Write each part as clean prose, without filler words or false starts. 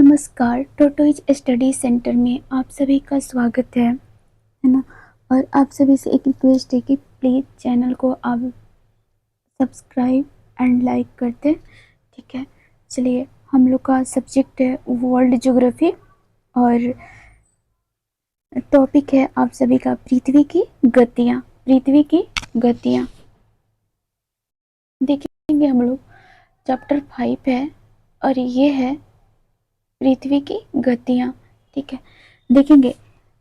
नमस्कार, tortoise study centre में आप सभी का स्वागत है ना। और आप सभी से एक रिक्वेस्ट है कि प्लीज़ चैनल को आप सब्सक्राइब एंड लाइक कर दें, ठीक है। चलिए, हम लोग का सब्जेक्ट है वर्ल्ड ज्योग्राफी और टॉपिक है आप सभी का पृथ्वी की गतियाँ। पृथ्वी की गतियाँ देखेंगे हम लोग। चैप्टर 5 है और ये है पृथ्वी की गतियाँ, ठीक है। देखेंगे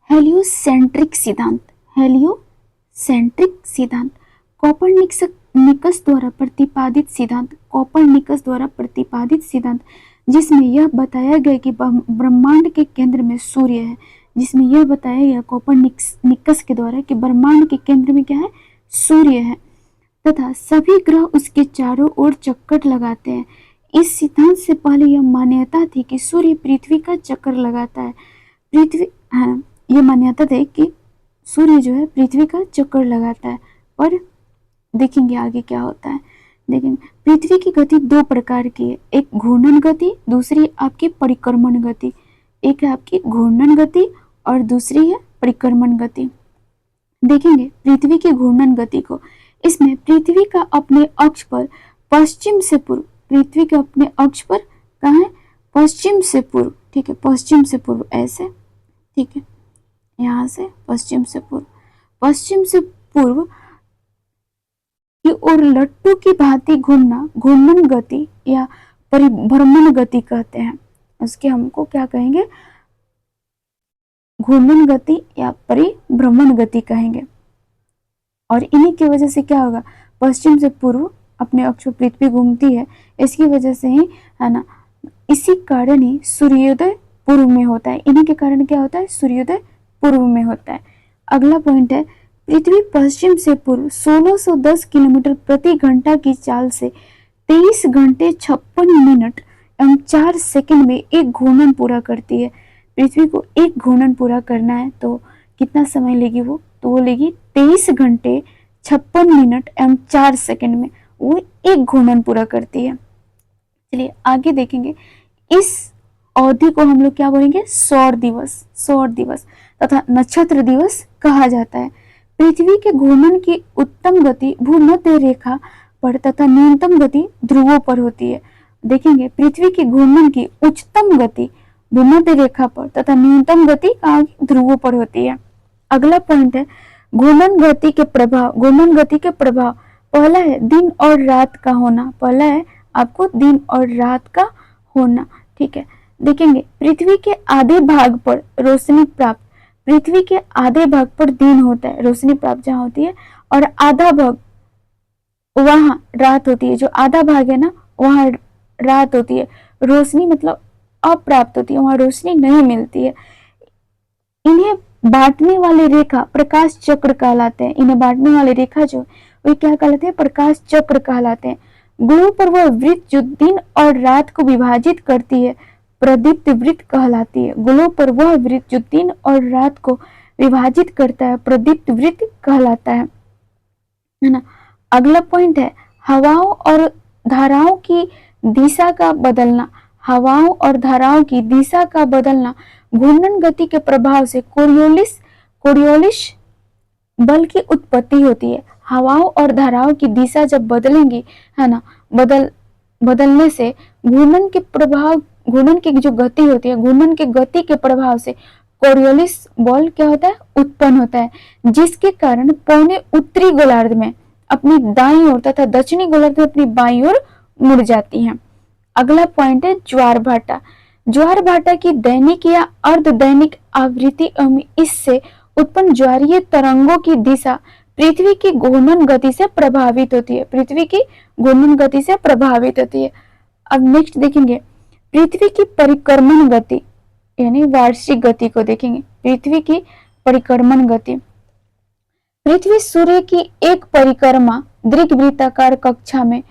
हेलियोसेंट्रिक सिद्धांत। हेलियोसेंट्रिक सिद्धांत कोपरनिकस द्वारा प्रतिपादित सिद्धांत। कोपरनिकस द्वारा प्रतिपादित सिद्धांत जिसमें यह बताया गया कि ब्रह्मांड के केंद्र में सूर्य है। जिसमें यह बताया गया कोपरनिकस के द्वारा कि ब्रह्मांड के केंद्र में क्या है, सूर्य है तथा सभी ग्रह उसके चारों ओर चक्कर लगाते हैं। इस सिद्धांत से पहले यह मान्यता थी कि सूर्य पृथ्वी का चक्कर लगाता है। यह मान्यता थी कि सूर्य जो है पृथ्वी का चक्कर लगाता है। पर देखेंगे आगे क्या होता है। देखेंगे पृथ्वी की गति दो प्रकार की है, एक घूर्णन गति, दूसरी आपकी परिक्रमण गति। एक है आपकी घूर्णन गति और दूसरी है परिक्रमण गति। देखेंगे पृथ्वी की घूर्णन गति को। इसमें पृथ्वी का अपने अक्ष पर पश्चिम से पूर्व, पृथ्वी के अपने अक्ष पर कहाँ है, पश्चिम से पूर्व, ठीक है, पश्चिम से पूर्व ऐसे, ठीक है, यहाँ से पश्चिम से पूर्व, पश्चिम से पूर्व की ओर लट्टू की भांति घूमना घूर्णन गति या परिभ्रमण गति कहते हैं। उसके हमको क्या कहेंगे, घूर्णन गति या परिभ्रमण गति कहेंगे। और इन्हीं की वजह से क्या होगा, पश्चिम से पूर्व अपने अक्ष पर पृथ्वी घूमती है, इसकी वजह से ही है ना, इसी कारण ही सूर्योदय पूर्व में होता है। इन्हीं के कारण क्या होता है, सूर्योदय पूर्व में होता है। अगला पॉइंट है पृथ्वी पश्चिम से पूर्व 1610 किलोमीटर प्रति घंटा की चाल से 23 घंटे 56 मिनट एवं 4 सेकंड में एक घूर्णन पूरा करती है। पृथ्वी को एक घूर्णन पूरा करना है तो कितना समय लेगी वो, तो वो लेगी 23 घंटे 56 मिनट एवं 4 सेकंड में वो एक घूर्णन पूरा करती है। चलिए आगे देखेंगे। इस अवधि को हम लोग क्या बोलेंगे, सौर दिवस। सौर दिवस तथा नक्षत्र दिवस कहा जाता है। पृथ्वी के घूर्णन की उत्तम गति भूमध्य रेखा पर तथा न्यूनतम गति ध्रुवों पर होती है। देखेंगे पृथ्वी की घूर्णन की उच्चतम गति भूमध्य रेखा पर तथा न्यूनतम गति ध्रुवों पर होती है। अगला पॉइंट है घूर्णन गति के प्रभाव। घूर्णन गति के प्रभाव, पहला है दिन और रात का होना। पहला है आपको दिन और रात का होना, ठीक है। देखेंगे पृथ्वी के आधे भाग पर रोशनी प्राप्त, पृथ्वी के आधे भाग पर दिन होता है, रोशनी प्राप्त जहाँ होती है, और आधा भाग वहाँ रात होती है। जो आधा भाग है ना वहाँ रात होती है, रोशनी मतलब अप्राप्त होती है, वहाँ रोशनी नहीं मिलती है। इन्हें बांटने वाले रेखा प्रकाश चक्र कहलाते हैं। इन्हें बांटने वाले रेखा जो वे क्या कहलाते हैं, प्रकाश चक्र कहलाते हैं। गोलों पर वह वृत्त जो दिन और रात को विभाजित करती है प्रदीप्त वृत्त कहलाती है। गोलों पर वह वृत्त जो दिन और रात को विभाजित करता है प्रदीप्त वृत्त कहलाता है ना। अगला पॉइंट है हवाओं और धाराओं की दिशा का बदलना। हवाओं और धाराओं की दिशा का बदलना घूर्णन गति के प्रभाव से कोरियोलिस बल की उत्पत्ति होती है। हवाओं और धाराओं की दिशा जब बदलेंगी, है ना, बदलने से घूर्णन के प्रभाव, घूर्णन की जो गति होती है, घूर्णन की गति के प्रभाव से कोरियोलिस बल क्या होता है, उत्पन्न होता है, जिसके कारण पौने उत्तरी गोलार्ध में अपनी दाईं ओर तथा दक्षिणी गोलार्ध में अपनी बाईं ओर मुड़ जाती हैं। अगला पॉइंट है ज्वार भाटा। ज्वार भाटा की दैनिक या अर्ध दैनिक आवृत्ति एवं इससे उत्पन्न ज्वारीय तरंगों की दिशा पृथ्वी की घूर्णन गति से प्रभावित होती है। पृथ्वी की घूर्णन गति से प्रभावित होती है। अब नेक्स्ट देखेंगे पृथ्वी की परिक्रमण गति यानी वार्षिक गति को देखेंगे। पृथ्वी की परिक्रमण गति, पृथ्वी सूर्य की एक परिक्रमा दीर्घवृत्ताकार कक्षा में,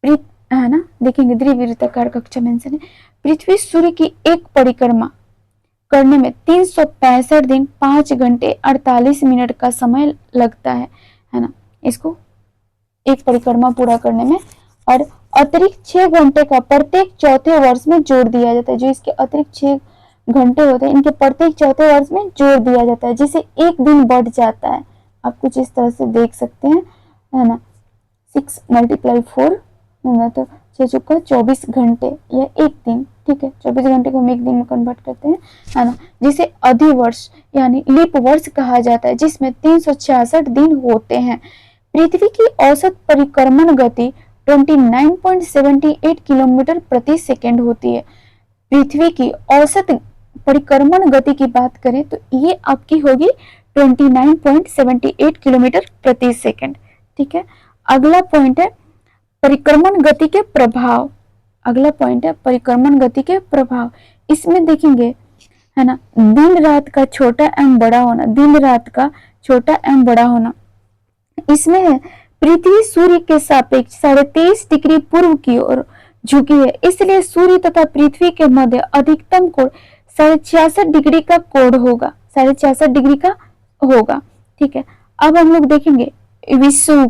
है ना, देखेंगे दीर्घवृत्ताकार कक्षा में है। पृथ्वी सूर्य की एक परिक्रमा करने में 365 दिन 5 घंटे 48 मिनट का समय लगता है ना, इसको एक परिक्रमा पूरा करने में। और अतिरिक्त 6 घंटे का प्रत्येक चौथे वर्ष में जोड़ दिया जाता है। जो इसके अतिरिक्त 6 घंटे होते हैं इनके प्रत्येक चौथे वर्ष में जोड़ दिया जाता है, जिससे एक दिन बढ़ जाता है। आप कुछ इस तरह से देख सकते हैं, है ना। 6 × 4 है ना, तो 6 चौका 24 घंटे या एक दिन, ठीक है। 24 घंटे को हम एक दिन में कन्वर्ट करते हैं, है ना, जिसे अधिवर्ष यानी लीप वर्ष कहा जाता है, जिसमें 366 दिन होते हैं। पृथ्वी की औसत परिक्रमण गति 29.78 किलोमीटर प्रति सेकंड होती है। पृथ्वी की औसत परिक्रमण गति की बात करें तो ये आपकी होगी 29.78 किलोमीटर प्रति सेकंड, ठीक है। अगला पॉइंट है परिक्रमण गति के प्रभाव। अगला पॉइंट है परिक्रमण गति के प्रभाव। इसमें देखेंगे, है ना, दिन रात का छोटा एवं बड़ा होना, दिन रात का छोटा एवं बड़ा होना। इसमें है पृथ्वी सूर्य के सापेक्ष 23.5 डिग्री पूर्व की ओर झुकी है, इसलिए सूर्य तथा पृथ्वी के मध्य अधिकतम कोण 66.5 डिग्री का कोण होगा, 66.5 डिग्री का होगा, ठीक है। अब हम लोग देखेंगे विषुव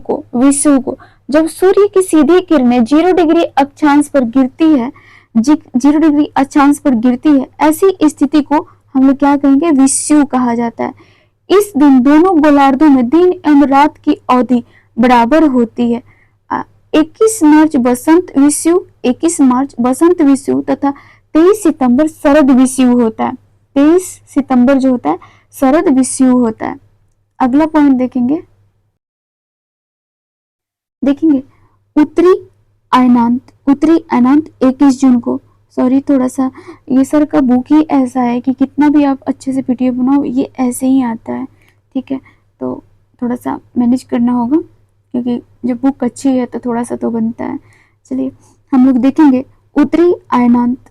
को जब सूर्य की सीधी किरणें 0 डिग्री अक्षांश पर गिरती है, 0 डिग्री अक्षांश पर गिरती है, ऐसी स्थिति को हम लोग क्या कहेंगे, विषुव कहा जाता है। इस दिन दोनों गोलार्धों में दिन एवं रात की अवधि बराबर होती है। 21 मार्च बसंत विषुव, 21 मार्च बसंत विषुव तथा 23 सितंबर शरद विषुव होता है। 23 सितंबर जो होता है शरद विषुव होता है। अगला पॉइंट देखेंगे उत्तरी अयनांत 21 जून को, सॉरी थोड़ा सा ये सर का बुक ही ऐसा है कि कितना भी आप अच्छे से पीडीएफ बनाओ ये ऐसे ही आता है, ठीक है। तो थोड़ा सा मैनेज करना होगा क्योंकि जब बुक अच्छी है तो थोड़ा सा तो बनता है। चलिए हम लोग देखेंगे उत्तरी अयनांत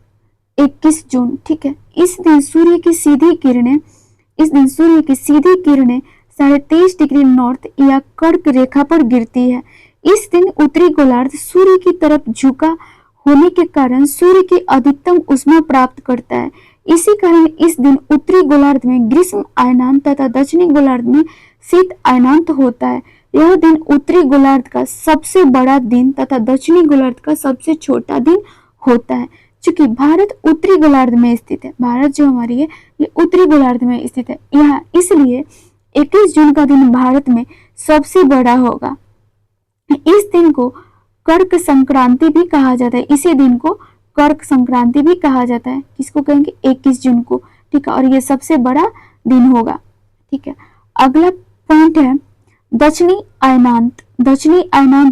21 जून, ठीक है। इस दिन सूर्य की सीधी किरणें 23.5 डिग्री नॉर्थ या कर्क रेखा पर गिरती है। इस दिन उत्तरी गोलार्ध सूर्य की तरफ झुका होने के कारण सूर्य की अधिकतम ऊष्मा प्राप्त करता है। इसी कारण इस दिन उत्तरी गोलार्ध में ग्रीष्म अयनांत तथा दक्षिणी गोलार्ध में शीत अयनांत होता है। यह दिन उत्तरी गोलार्ध का सबसे बड़ा दिन तथा दक्षिणी गोलार्ध का सबसे छोटा दिन होता है। चूंकि भारत उत्तरी गोलार्ध में स्थित है, भारत जो हमारी है ये उत्तरी गोलार्ध में स्थित है यहाँ, इसलिए 21 जून का दिन भारत में सबसे बड़ा होगा। इस दिन को कर्क संक्रांति भी कहा जाता है, इसी दिन को कर्क संक्रांति भी कहा जाता है। किसको कहेंगे, 21 जून को, ठीक है। और ये सबसे बड़ा दिन होगा, ठीक है। अगला पॉइंट है दक्षिणी अयनांत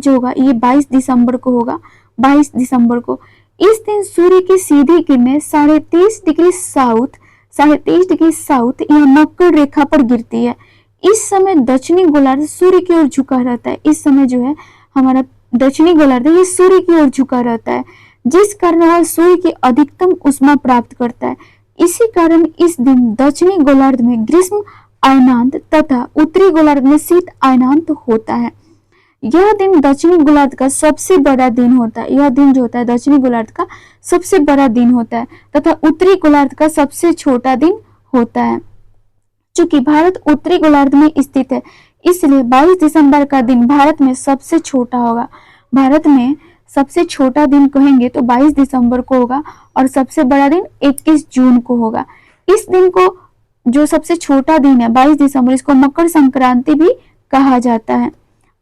जो होगा ये 22 दिसंबर को होगा, 22 दिसंबर को। इस दिन सूर्य की सीधी किरणें 23.5 डिग्री साउथ या मकर रेखा पर गिरती है। इस समय दक्षिणी गोलार्ध सूर्य की ओर झुका रहता है। इस समय जो है हमारा दक्षिणी गोलार्ध ये सूर्य की ओर झुका रहता है, जिस कारण वह सूर्य की अधिकतम ऊष्मा प्राप्त करता है। इसी कारण इस दिन दक्षिणी गोलार्ध में ग्रीष्म अयनांत तथा उत्तरी गोलार्ध में शीत अयनांत होता है। यह दिन दक्षिणी गोलार्ध का सबसे बड़ा दिन होता है। यह दिन जो होता है दक्षिणी गोलार्ध का सबसे बड़ा दिन होता है तथा उत्तरी गोलार्ध का सबसे छोटा दिन होता है। चूंकि भारत उत्तरी गोलार्ध में स्थित है, इसलिए 22 दिसंबर का दिन भारत में सबसे छोटा होगा। भारत में सबसे छोटा दिन कहेंगे तो 22 दिसंबर को होगा और सबसे बड़ा दिन 21 जून को होगा। इस दिन को जो सबसे छोटा दिन है 22 दिसंबर, इसको मकर संक्रांति भी कहा जाता है।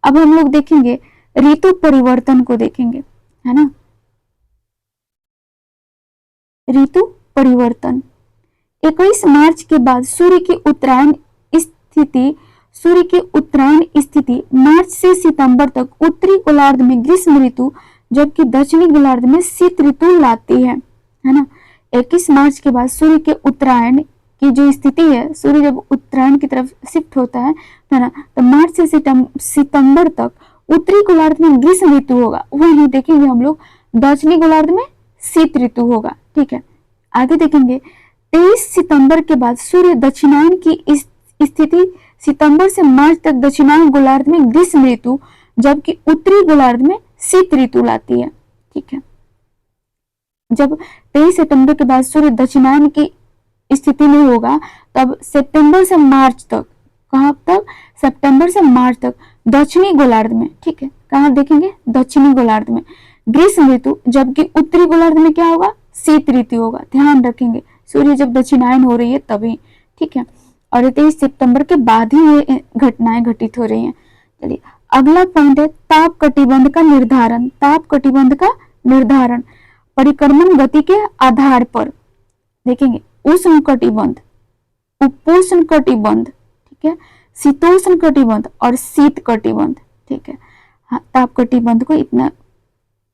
अब हम लोग देखेंगे ऋतु परिवर्तन को देखेंगे, है ना। ऋतु परिवर्तन 21 मार्च के बाद सूर्य की उत्तरायण स्थिति मार्च से सितंबर तक उत्तरी गोलार्ध में ग्रीष्म ऋतु जबकि दक्षिणी गोलार्ध में शीत ऋतु लाती है ना। 21 मार्च के बाद सूर्य के उत्तरायण की जो स्थिति है, सूर्य जब उत्तरायण की तरफ शिफ्ट होता है ना, तो मार्च से सितंबर तक उत्तरी गोलार्ध में ग्रीष्म ऋतु होगा। वहीं देखेंगे हम लोग दक्षिणी गोलार्ध में शीत ऋतु होगा, ठीक है। आगे देखेंगे 23 सितंबर के बाद सूर्य दक्षिणायन की स्थिति सितंबर से मार्च तक दक्षिणायन गोलार्ध में ग्रीष्म ऋतु जबकि उत्तरी गोलार्ध में शीत ऋतु लाती है, ठीक है। जब 23 सितंबर के बाद सूर्य दक्षिणायन की स्थिति में होगा तब सितंबर से मार्च तक, कहाँ तक, सितंबर से मार्च तक दक्षिणी गोलार्ध में, ठीक है। कहाँ देखेंगे, दक्षिणी गोलार्ध में, ग्रीष्म ऋतु, जबकि उत्तरी गोलार्ध में क्या होगा, शीत ऋतु होगा। ध्यान रखेंगे, सूर्य जब दक्षिणायन हो रही है तभी, ठीक है। और 23 सितंबर के बाद ही ये घटनाएं घटित हो रही हैं। चलिए अगला पॉइंट है ताप कटिबंध का निर्धारण। ताप कटिबंध का निर्धारण परिक्रमण गति के आधार पर देखेंगे। उष्ण कटिबंध, उपोष्ण कटिबंध, ठीक है, शीतोष्ण कटिबंध और शीत कटिबंध, ठीक है। हाँ, ताप कटिबंध को इतना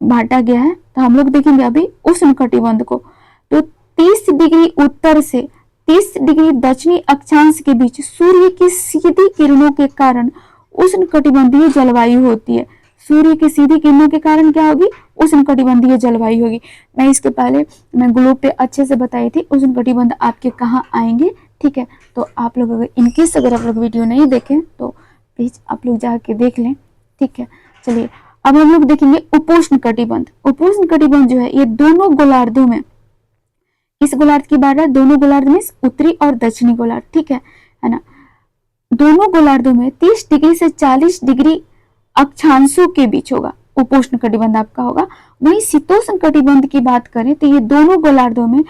बांटा गया है। तो हम लोग देखेंगे अभी उष्ण कटिबंध को। तो 30 डिग्री उत्तर से 30 डिग्री दक्षिणी अक्षांश के बीच सूर्य की सीधी किरणों के कारण उष्ण कटिबंधीय जलवायु होती है। सूर्य की सीधी किरणों के कारण क्या होगी, उष्ण कटिबंधीय जलवायु होगी। मैं इसके पहले मैं ग्लोब पे अच्छे से बताई थी उष्ण कटिबंध आपके कहाँ आएंगे, ठीक है। तो आप लोग अगर इनकेस अगर आप लोग वीडियो नहीं देखें तो प्लीज आप लोग जाके देख लें, ठीक है। चलिए अब हम लोग देखेंगे उपोष्ण कटिबंध। उपोष्ण कटिबंध जो है ये दोनों गोलार्धों में, किस गोलार्ध की बात है, दोनों गोलार्ध में उत्तरी और दक्षिणी गोलार्ध, ठीक है ना। दोनों गोलार्धों में 30 डिग्री से 40 डिग्री अक्षांशों के बीच होगा, उपोष्ण कटिबंध आपका होगा। वहीं शीतोष्ण कटिबंध की बात करें तो ये दोनों गोलार्धों में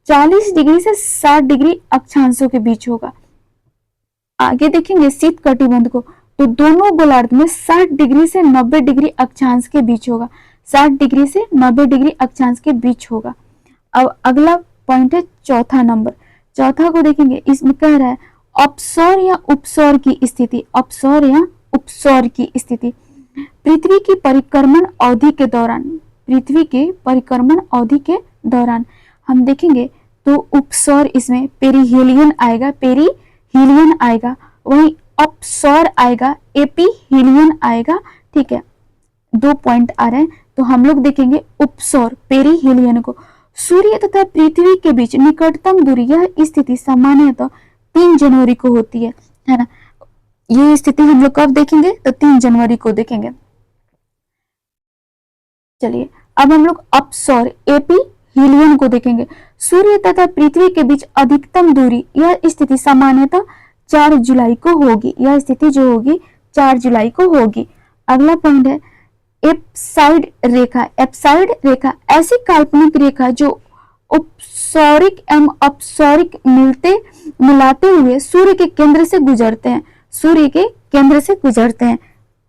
40 डिग्री से 60 डिग्री अक्षांशों के बीच होगा। आगे देखेंगे शीत कटिबंध को, तो दोनों गोलार्ध में 60 डिग्री से 90 डिग्री अक्षांश के बीच होगा। 60 डिग्री से 90 डिग्री अक्षांश के बीच होगा। अब अगला पॉइंट है चौथा नंबर। चौथा को देखेंगे, इसमें कह रहा है अपसौर या उपसौर की स्थिति। अपसौर या उपसौर की स्थिति पृथ्वी की परिक्रमण अवधि के दौरान, पृथ्वी के परिक्रमण अवधि के दौरान हम देखेंगे तो उपसौर इसमें पेरिहेलियन आएगा, पेरिहीलियन आएगा। वहीं अपसौर आएगा, एपीहीलियन आएगा, ठीक है। 2 पॉइंट आ रहे हैं। तो हम लोग देखेंगे उपसौर पेरिहीलियन को। सूर्य तथा पृथ्वी के बीच निकटतम दूरी, यह स्थिति सामान्यतः 3 जनवरी को होती है ना। ये स्थिति हम लोग कब देखेंगे, तो 3 जनवरी को देखेंगे। चलिए अब हम लोग अपसौर एपीहीलियन को देखेंगे। सूर्य तथा पृथ्वी के बीच अधिकतम दूरी, यह स्थिति सामान्यतः 4 जुलाई को होगी। यह स्थिति जो होगी 4 जुलाई को होगी। अगला पॉइंट है एप्साइड रेखा। एप्साइड रेखा ऐसी काल्पनिक रेखा जो उपसौरिक एवं अपसौरिक मिलाते हुए सूर्य के केंद्र से गुजरते हैं, सूर्य के केंद्र से गुजरते हैं।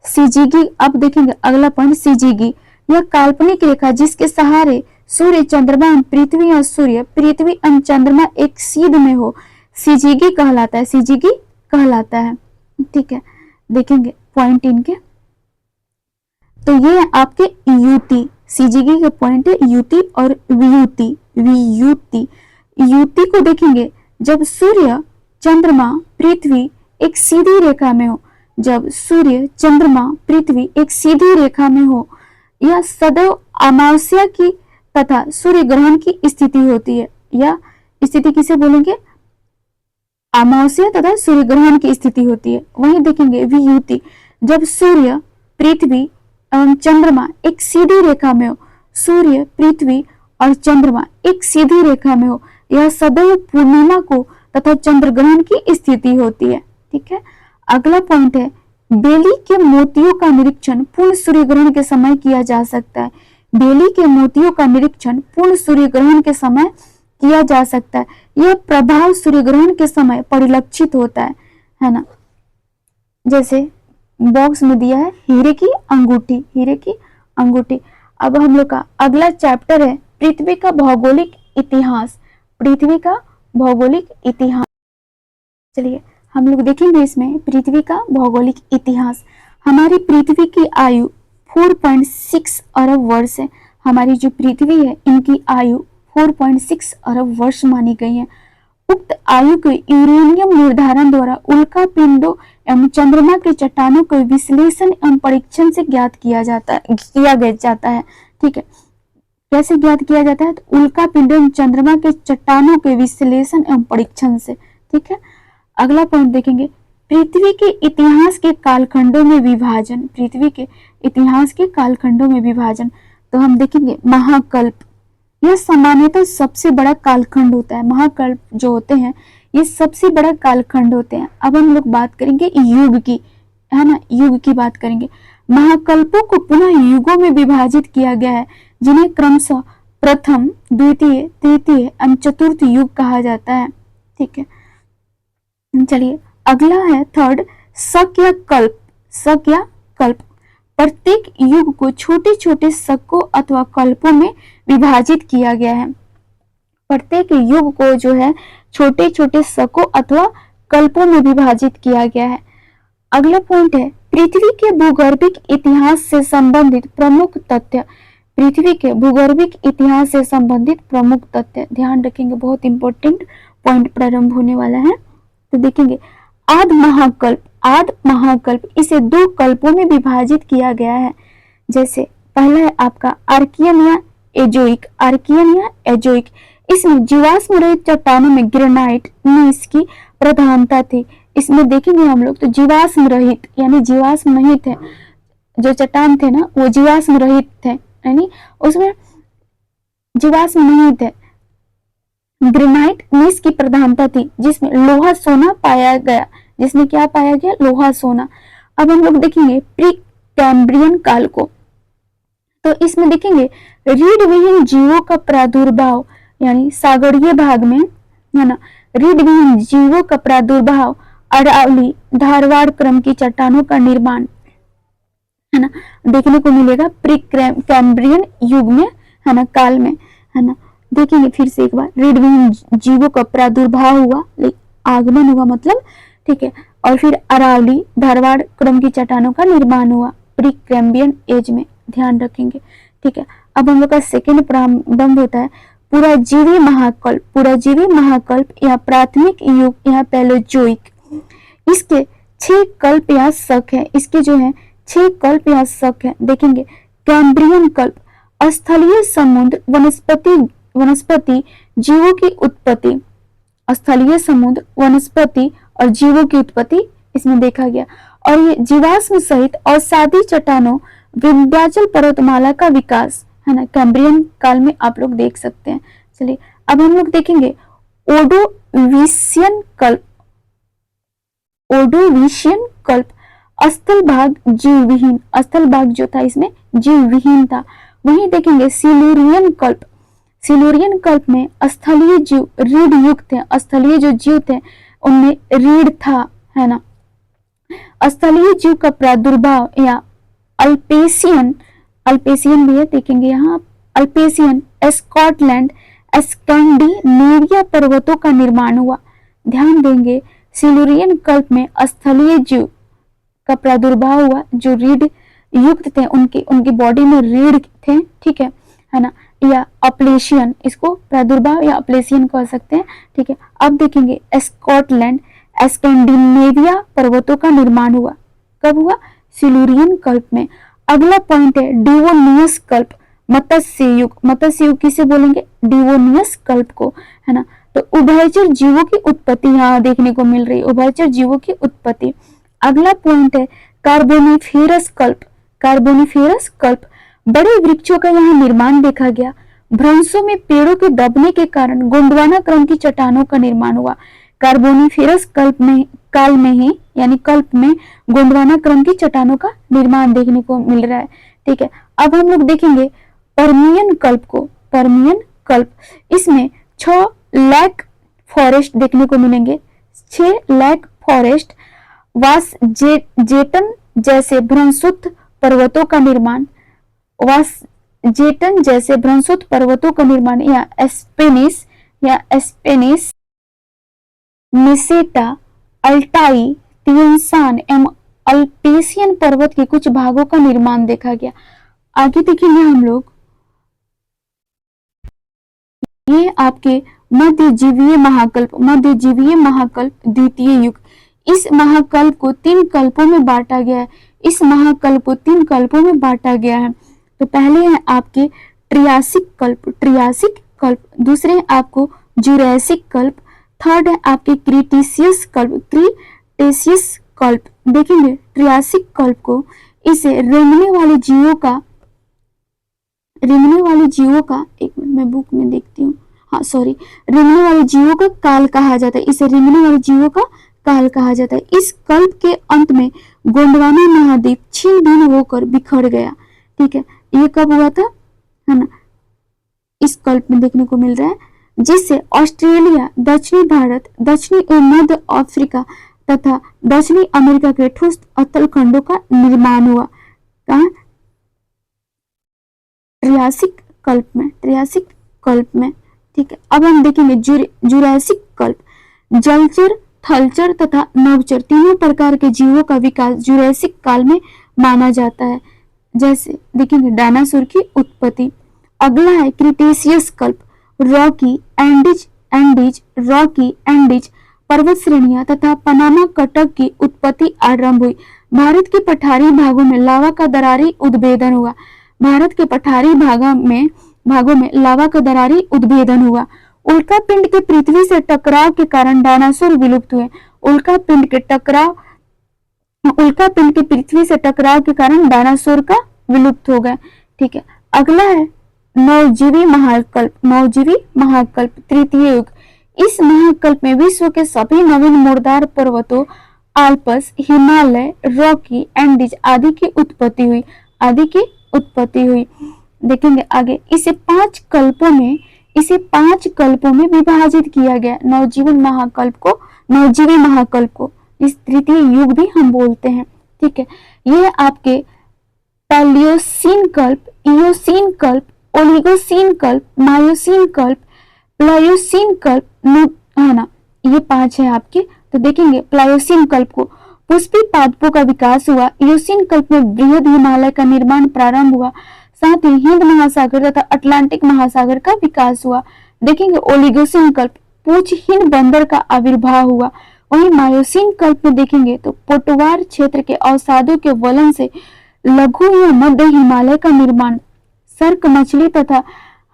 सीजीगी, अब देखेंगे अगला पॉइंट सीजीगी। यह काल्पनिक रेखा जिसके सहारे सूर्य, चंद्रमा, पृथ्वी या सूर्य, पृथ्वी एवं चंद्रमा एक सीध में हो, सीजीगी कहलाता है, सीजीगी कहलाता है, ठीक है। देखेंगे पॉइंट इनके, तो ये है आपके युति। सीजीगी के पॉइंट है युति और वियुति। वियुति, युति को देखेंगे जब सूर्य, चंद्रमा, पृथ्वी एक सीधी रेखा में हो। जब सूर्य, चंद्रमा, पृथ्वी एक सीधी रेखा में हो, यह सदैव अमावस्या की तथा सूर्य ग्रहण की स्थिति होती है। यह स्थिति किसे बोलेंगे, अमावस्या तथा सूर्य ग्रहण की स्थिति होती है। वहीं देखेंगे वियुति, जब सूर्य, पृथ्वी एवं चंद्रमा एक सीधी रेखा में हो, सूर्य, पृथ्वी और चंद्रमा एक सीधी रेखा में हो, यह सदैव पूर्णिमा को तथा चंद्र ग्रहण की स्थिति होती है, ठीक है। अगला पॉइंट है बेली के मोतियों का निरीक्षण पूर्ण सूर्य ग्रहण के समय किया जा सकता है। बेली के मोतियों का निरीक्षण पूर्ण सूर्य ग्रहण के समय किया जा सकता है। यह प्रभाव सूर्य ग्रहण के समय परिलक्षित होता है ना। जैसे बॉक्स में दिया है हीरे की अंगूठी, हीरे की अंगूठी। अब हम लोग का अगला चैप्टर है पृथ्वी का भौगोलिक इतिहास। पृथ्वी का भौगोलिक इतिहास, चलिए हम लोग देखेंगे इसमें पृथ्वी का भौगोलिक इतिहास। हमारी पृथ्वी की आयु 4.6 अरब वर्ष है। हमारी जो पृथ्वी है इनकी आयु 4.6 अरब वर्ष मानी गई है। उक्त आयु को यूरेनियम निर्धारण द्वारा उल्का पिंडों एवं चंद्रमा के चट्टानों के विश्लेषण एवं परीक्षण से ज्ञात किया जाता है, ठीक है। कैसे ज्ञात किया जाता है, तो उल्का पिंडों एवं चंद्रमा के चट्टानों के विश्लेषण एवं परीक्षण से, ठीक है। अगला पॉइंट देखेंगे पृथ्वी के इतिहास के कालखंडों में विभाजन। पृथ्वी के इतिहास के कालखंडों में विभाजन, तो हम देखेंगे महाकल्प, यह सामान्यतः सबसे बड़ा कालखंड होता है। महाकल्प जो होते हैं ये सबसे बड़ा कालखंड होते हैं। अब हम लोग बात करेंगे युग की, है ना, युग की बात करेंगे। महाकल्पों को पुनः युगों में विभाजित किया गया है, जिन्हें क्रमशः प्रथम, द्वितीय, तृतीय एवं चतुर्थ युग कहा जाता है। ठीक है, चलिए अगला है थर्ड, शक या कल्प। शक या कल्प, प्रत्येक युग को छोटे छोटे शकों अथवा कल्पों में विभाजित किया गया है। प्रत्येक युग को जो है छोटे छोटे शकों अथवा कल्पों में विभाजित किया गया है। अगला पॉइंट है पृथ्वी के भूगर्भिक इतिहास से संबंधित प्रमुख तथ्य। पृथ्वी के भूगर्भिक इतिहास से संबंधित प्रमुख तथ्य, ध्यान रखेंगे, बहुत इंपॉर्टेंट पॉइंट प्रारंभ होने वाला है। तो देखेंगे आद महाकल्प। आद महाकल्प, इसे दो कल्पों में विभाजित किया गया है। जैसे पहला है आपका आर्कियन या एजोइक। आर्कियन या एजोइक, इसमें जीवाश्म रहित चट्टानों में ग्रेनाइट में इसकी प्रधानता थी। इसमें देखेंगे हम लोग तो जीवाश्म रहित यानी जीवाश्म नहीं थे, जो चट्टान थे ना वो जीवाश्म रहित थे, यानी उसमें जीवाश्म नहीं थे। ग्रेनाइट में इसकी प्रधानता थी, जिसमें लोहा सोना पाया गया। जिसमें क्या पाया गया? लोहा सोना। अब हम लोग देखेंगे प्री कैम्ब्रियन काल को, तो इसमें देखेंगे रीढ़ विहीन जीवों का प्रादुर्भाव, यानी सागरीय भाग में है ना, रीढ़ विहीन जीवों का प्रादुर्भाव, अरावली धारवाड़ क्रम की चट्टानों का निर्माण है ना देखने को मिलेगा प्री कैम्ब्रियन युग में, है ना, काल में, है ना। देखेंगे फिर से एक बार, रीढ़ विहीन जीवों का प्रादुर्भाव हुआ, आगमन हुआ मतलब, ठीक है, और फिर अरावली धारवाड़ क्रम की चट्टानों का निर्माण हुआ प्री कैम्ब्रियन एज में, ध्यान रखेंगे। ठीक है, अब हम लोग का सेकेंड प्रारंभ होता है पुराजीवी महाकल्प। पुराजीवी महाकल्प या प्राथमिक युग या पैलोजोइक। इसके 6 कल्प या शक है। इसके जो है 6 कल्प या शक है। देखेंगे कैम्ब्रियन कल्प, स्थलीय समुद्र वनस्पति जीवों की उत्पत्ति। स्थलीय समुद्र वनस्पति और जीवों की उत्पत्ति इसमें देखा गया, और ये जीवाश्म सहित और सादी चट्टानों विंध्याचल पर्वतमाला का विकास, है ना, कैम्ब्रियन काल में आप लोग देख सकते हैं। चलिए अब हम लोग देखेंगे ओडोविशियन कल्प। ओडोविशियन कल्प, स्थल भाग जीवविहीन। स्थल भाग जो था इसमें जीवविहीन था। वहीं देखेंगे सिलूरियन कल्प। सिलूरियन कल्प में स्थलीय जीव रीढ़ युक्त थे। स्थलीय जो जीव थे उनमें रीढ़ था, है ना। स्थलीय जीव का प्रादुर्भाव या अल्पेशियन, अल्पेशियन भी है, देखेंगे यहाँ अल्पेशियन स्कॉटलैंड स्कैंडिनेविया पर्वतों का निर्माण हुआ। ध्यान देंगे सिलूरियन कल्प में स्थलीय जीव का प्रादुर्भाव हुआ, जो रीढ़ युक्त थे, उनकी बॉडी में रीढ़ थे, ठीक है ना, या अपलेशियन, इसको प्रादुर्भाव या अपलेशियन कह सकते हैं। ठीक है, अब देखेंगे स्कॉटलैंड स्कैंडिनेविया पर्वतों का निर्माण हुआ। कब हुआ? सिलूरियन कल्प में। अगला पॉइंट है डिवोनियस कल्प, मत्स्य युग। मत्स्य युग किसे बोलेंगे? डिवोनियस कल्प को, है ना। तो उभयचर जीवों की उत्पत्ति यहाँ देखने को मिल रही है, उभयचर जीवों की उत्पत्ति। अगला पॉइंट है कार्बोनिफेरस कल्प। कार्बोनिफेरस कल्प, बड़े वृक्षों का यहाँ निर्माण देखा गया। भ्रंशों में पेड़ों के दबने के कारण गोंडवाना क्रम की चट्टानों का निर्माण हुआ। कार्बोनिफेरस कल्प में, काल में ही, यानी कल्प में गोंडवाना क्रम की चट्टानों का निर्माण देखने को मिल रहा है। ठीक है, अब हम लोग देखेंगे पर्मियन कल्प को। पर्मियन कल्प, इसमें 6 लाख फॉरेस्ट देखने को मिलेंगे। 6 लाख फॉरेस्ट, वास जेटन जैसे भ्रंशोत्थ पर्वतों का निर्माण, वास जेटन जैसे भ्रंशोत्थ पर्वतों का निर्माण, या एस्पेनिस मेसेटा अल्टाई तियंसान एवं अल्पेशियन पर्वत के कुछ भागों का निर्माण देखा गया। आगे देखेंगे हम लोग, ये आपके मध्यजीवीय महाकल्प। मध्यजीवीय महाकल्प द्वितीय युग। इस महाकल्प को 3 कल्पों में बांटा गया है। इस महाकल्प को 3 कल्पों में बांटा गया है। तो पहले है आपके ट्रियासिक कल्प, ट्रियासिक कल्प। दूसरे है आपको जुरैसिक कल्प। थर्ड है आपके क्रीटेशियस कल्प, क्रीटेशियस कल्प। देखेंगे ट्रियासिक कल्प को, इसे रेंगने वाले जीवों का, एक मिनट मैं बुक में देखती हूँ, हाँ सॉरी, रेंगने वाले जीवों का काल कहा जाता है। इसे रेंगने वाले जीवों का काल कहा जाता है। इस कल्प के अंत में गोंडवाना महाद्वीप छिन्न भिन्न होकर बिखर गया। ठीक है, ये कब हुआ था, है ना, इस कल्प में देखने को मिल रहा है, जिससे ऑस्ट्रेलिया, दक्षिणी भारत, दक्षिणी और मध्य अफ्रीका तथा दक्षिणी अमेरिका के ठोस अतल खंडों का निर्माण हुआ। कहाँ, ट्रियासिक कल्प में। ठीक है, अब हम देखेंगे जुरासिक कल्प। जलचर, थलचर तथा नभचर तीनों प्रकार के जीवों का विकास जुरासिक काल में माना जाता है। जैसे देखेंगे डायनासोर की उत्पत्ति। अगला है क्रिटेशियस कल्प। रॉकी एंडीज पर्वत श्रेणियां तथा पनामा कटक की उत्पत्ति आरंभ हुई। भारत के पठारी भागों में लावा का दरारी उद्भेदन हुआ। भारत के पठारी भागों में लावा का दरारी उद्भेदन हुआ। उल्का पिंड के पृथ्वी से टकराव के कारण डायनासोर विलुप्त हुए। उल्का पिंड के पृथ्वी से टकराव के कारण डायनासोर का विलुप्त हो गए। ठीक है, अगला है नवजीवी महाकल्प तृतीय युग। इस महाकल्प में विश्व के सभी नवीन मुर्दार पर्वतों, आल्प्स, हिमालय, रॉकी, एंडीज आदि की उत्पत्ति हुई। देखेंगे आगे, इसे पांच कल्पों में विभाजित किया गया। नवजीवी महाकल्प को इस तृतीय युग भी हम बोलते हैं। ठीक है, यह आपके पैलियोसीन कल्प, इयोसीन कल्प, ओलिगोसीन कल्प, मायोसीन कल्प, प्लायोसीन कल्प, है ना, ये 5 है आपके। तो देखेंगे प्लायोसीन कल्प को पुष्पी पादपों का विकास हुआ। इयोसीन कल्प में बृहद हिमालय का निर्माण प्रारंभ हुआ। साथ ही हिंद महासागर तथा अटलांटिक महासागर का विकास हुआ। देखेंगे ओलिगोसीन कल्प पूछहीन बंदर का आविर्भाव हुआ। वहीं मायोसीन कल्प में देखेंगे तो पोटवार क्षेत्र के अवसादों के वलन से लघु या मध्य हिमालय का निर्माण, सर्क मछली तथा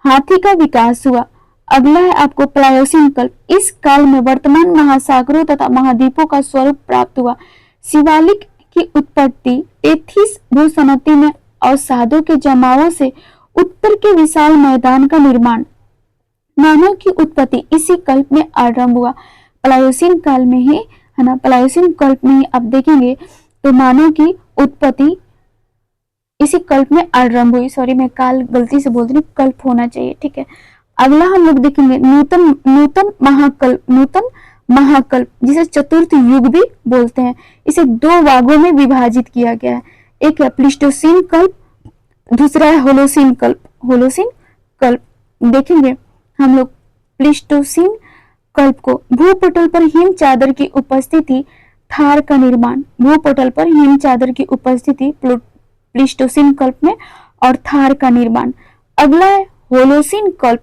हाथी का विकास हुआ। अगला है आपको प्लायोसीन कल्प। इस काल में वर्तमान महासागरों तथा महाद्वीपों का स्वरूप प्राप्त हुआ। शिवालिक की उत्पत्ति, टेथिस भूसनती में अवसादों के जमावों से उत्तर के विशाल मैदान का निर्माण, मानव की उत्पत्ति इसी कल्प में आरंभ हुआ। प्लायोसीन काल में ही, है ना, प्लायोसीन कल्प में ही आप देखेंगे तो मानव की उत्पत्ति इसी कल्प में आरंभ हुई। सॉरी, मैं काल गलती से बोल रही हूँ, कल्प होना चाहिए। ठीक है, अगला हम लोग देखेंगे नूतन महाकल्प, जिसे चतुर्थ युग भी बोलते हैं। इसे 2 भागों में विभाजित किया गया है। एक है प्लीस्टोसीन कल्प, दूसरा है होलोसीन कल्प। देखेंगे हम लोग प्लीस्टोसीन कल्प को भूपटल पर हिम चादर की उपस्थिति, थार का निर्माण। भूपटल पर हिम चादर की उपस्थिति प्लीस्टोसीन कल्प में और थार का निर्माण। अगला है होलोसीन कल्प।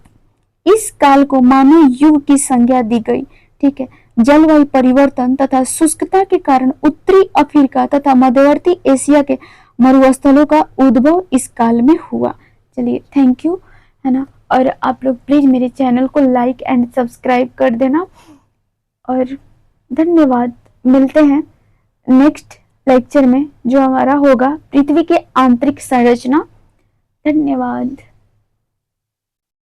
इस काल को मानव युग की संज्ञा दी गई। ठीक है, जलवायु परिवर्तन तथा शुष्कता के कारण उत्तरी अफ्रीका तथा मध्यवर्ती एशिया के मरुस्थलों का उद्भव इस काल में हुआ। चलिए, थैंक यू, है ना, और आप लोग प्लीज मेरे चैनल को लाइक एंड सब्सक्राइब कर देना और धन्यवाद। मिलते हैं नेक्स्ट लेक्चर में, जो हमारा होगा पृथ्वी के आंतरिक संरचना। धन्यवाद।